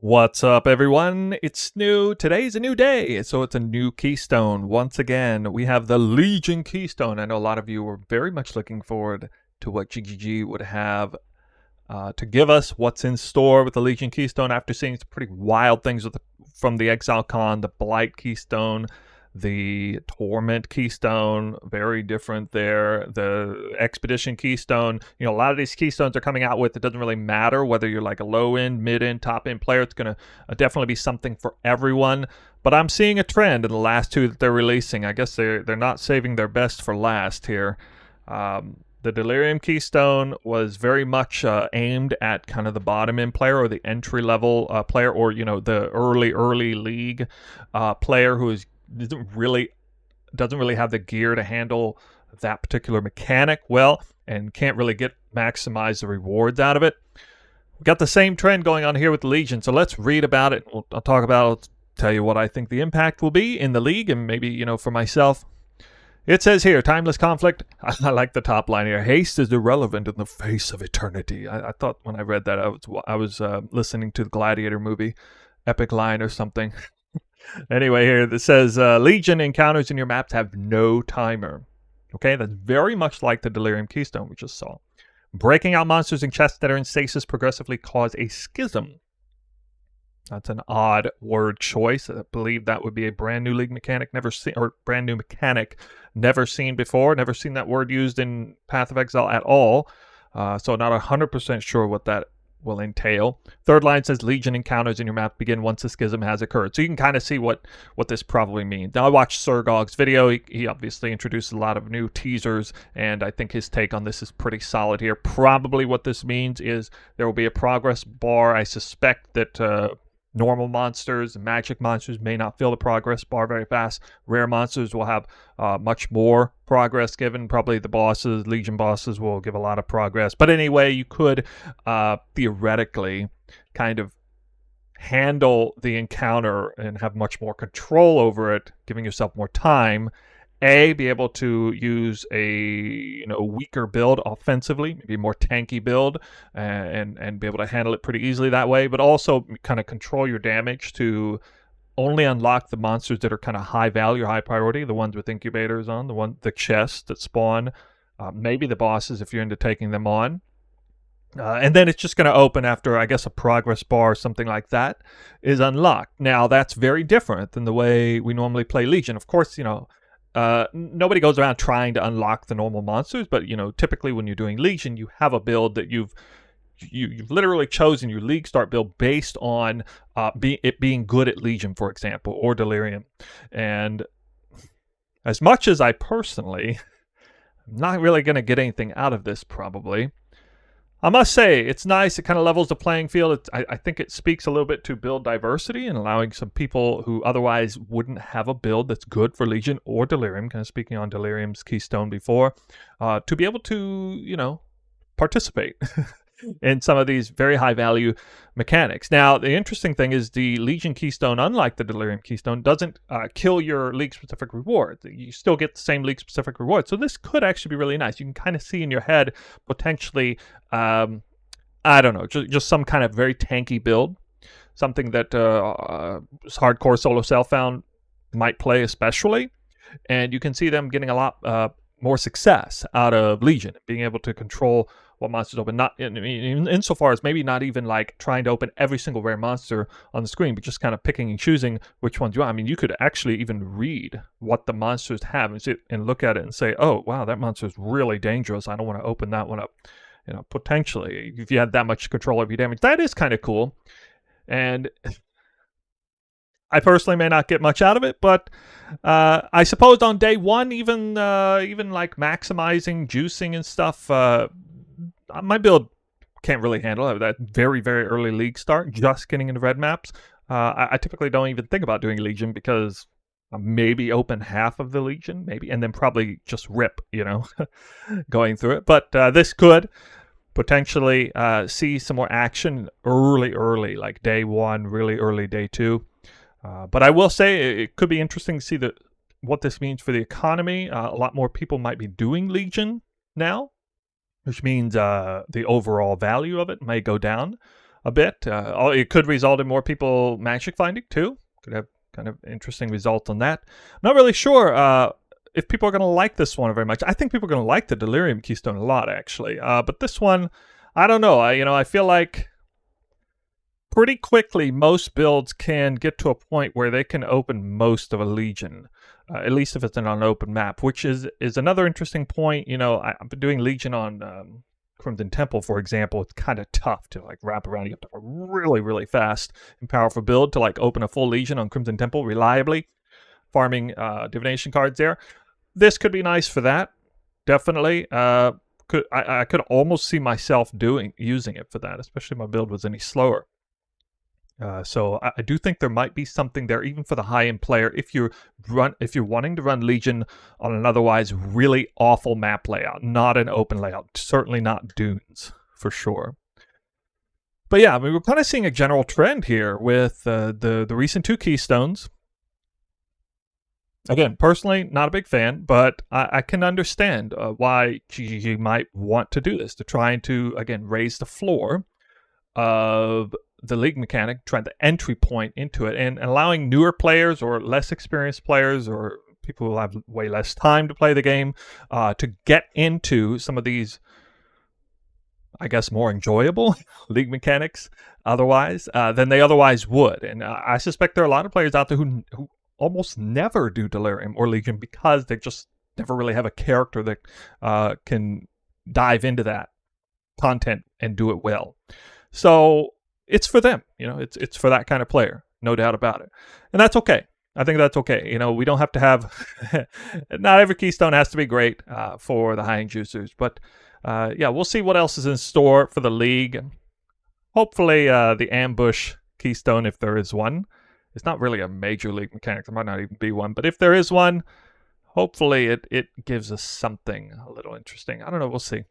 What's up, everyone? It's new. Today's a new day, so it's a new keystone. Once again, we have the Legion keystone. I know a lot of you were very much looking forward to what GGG would have to give us, what's in store with the Legion keystone after seeing some pretty wild things from the Exile Con, the Blight keystone, the Torment keystone, very different there. The Expedition keystone, a lot of these keystones are coming out with, it doesn't really matter whether you're like a low end, mid end, top end player. It's going to definitely be something for everyone. But I'm seeing a trend in the last two that they're releasing. I guess they're not saving their best for last here. The Delirium keystone was very much aimed at kind of the bottom end player or the entry level player, or the early league player who doesn't really have the gear to handle that particular mechanic well and can't really maximize the rewards out of it. We've got the same trend going on here with the Legion, so let's read about it. I'll talk about it. I'll tell you what I think the impact will be in the league and maybe, for myself. It says here, timeless conflict. I like the top line here. Haste is irrelevant in the face of eternity. I thought when I read that I was listening to the Gladiator movie, Epic Line or something. Anyway, here it says Legion encounters in your maps have no timer. Okay, that's very much like the Delirium keystone we just saw. Breaking out monsters in chests that are in stasis progressively cause a schism. That's an odd word choice. I believe that would be a brand new league mechanic never seen, or brand new mechanic never seen before. Never seen that word used in Path of Exile at all. So not 100% sure what that will entail. Third line says Legion encounters in your map begin once the schism has occurred. So you can kind of see what this probably means. Now I watched Surgog's video. He obviously introduced a lot of new teasers, and I think his take on this is pretty solid here. Probably what this means is there will be a progress bar. I suspect that normal monsters, magic monsters may not fill the progress bar very fast. Rare monsters will have much more progress given. Probably the bosses, Legion bosses, will give a lot of progress. But anyway, you could theoretically kind of handle the encounter and have much more control over it, giving yourself more time. Be able to use a weaker build offensively, maybe a more tanky build, and be able to handle it pretty easily that way. But also kind of control your damage to only unlock the monsters that are kind of high value, high priority, the ones with incubators on, the chests that spawn, maybe the bosses if you're into taking them on. And then it's just going to open after, I guess, a progress bar or something like that is unlocked. Now, that's very different than the way we normally play Legion. Of course, nobody goes around trying to unlock the normal monsters, but typically when you're doing Legion, you have a build that you've literally chosen your league start build based on it being good at Legion, for example, or Delirium. And as much as I personally am not really going to get anything out of this, probably, I must say, it's nice. It kind of levels the playing field. I think it speaks a little bit to build diversity and allowing some people who otherwise wouldn't have a build that's good for Legion or Delirium, kind of speaking on Delirium's keystone before, to be able to, participate in some of these very high value mechanics. Now, the interesting thing is the Legion keystone, unlike the Delirium keystone, doesn't kill your league specific rewards. You still get the same league specific rewards. So this could actually be really nice. You can kind of see in your head potentially, I don't know, just some kind of very tanky build, something that hardcore solo self-found might play especially. And you can see them getting a lot more success out of Legion, being able to control what monsters open, not insofar as maybe not even like trying to open every single rare monster on the screen, but just kind of picking and choosing which ones you want. I mean, you could actually even read what the monsters have and look at it and say, oh, wow, that monster is really dangerous. I don't want to open that one up. Potentially, if you had that much control over your damage, that is kind of cool. And I personally may not get much out of it, but I suppose on day one, even like maximizing, juicing and stuff, my build can't really handle it. That very, very early league start, just getting into red maps. I typically don't even think about doing Legion because I maybe open half of the Legion, maybe, and then probably just rip, going through it. But this could potentially see some more action early, like day one, really early day two. But I will say it could be interesting to see what this means for the economy. A lot more people might be doing Legion now, which means the overall value of it may go down. a bit. It could result in more people magic finding too. Could have kind of interesting results on that. Not really sure if people are going to like this one very much. I think people are going to like the Delirium keystone a lot, actually. But this one, I don't know. I feel like pretty quickly most builds can get to a point where they can open most of a Legion, at least if it's on an open map, which is another interesting point. I've been doing Legion on Crimson Temple, for example. It's kind of tough to like wrap around. You have to have a really, really fast and powerful build to like open a full Legion on Crimson Temple reliably, farming divination cards there. This could be nice for that, definitely. I could almost see myself using it for that, especially if my build was any slower. So I do think there might be something there, even for the high-end player, if you're wanting to run Legion on an otherwise really awful map layout, not an open layout, certainly not Dunes for sure. But yeah, we're kind of seeing a general trend here with the recent 2 keystones. Again, personally, not a big fan, but I can understand why GGG might want to do this, to try to, again, raise the floor of the league mechanic, trying the entry point into it, and allowing newer players or less experienced players or people who have way less time to play the game to get into some of these, I guess, more enjoyable league mechanics otherwise than they otherwise would. And I suspect there are a lot of players out there who almost never do Delirium or Legion because they just never really have a character that can dive into that content and do it well. So it's for them, it's for that kind of player, no doubt about it. And that's okay. I think that's okay. We don't have to have, not every keystone has to be great for the high-end juicers. But yeah, we'll see what else is in store for the league. Hopefully the ambush keystone, if there is one. It's not really a major league mechanic. There might not even be one. But if there is one, hopefully it gives us something a little interesting. I don't know. We'll see.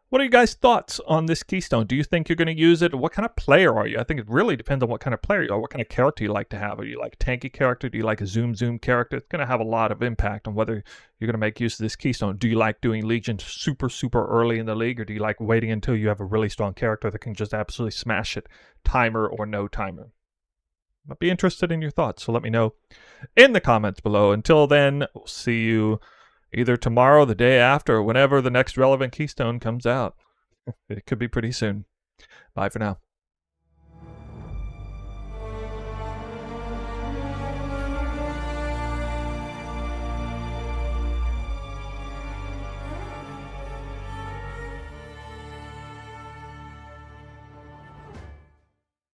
What are you guys' thoughts on this keystone? Do you think you're going to use it? What kind of player are you? I think it really depends on what kind of player you are, what kind of character you like to have. Are you like a tanky character? Do you like a zoom character? It's going to have a lot of impact on whether you're going to make use of this keystone. Do you like doing Legion super early in the league, or do you like waiting until you have a really strong character that can just absolutely smash it, timer or no timer? I'd be interested in your thoughts, so let me know in the comments below. Until then, we'll see you either tomorrow, the day after, or whenever the next relevant keystone comes out. It could be pretty soon. Bye for now.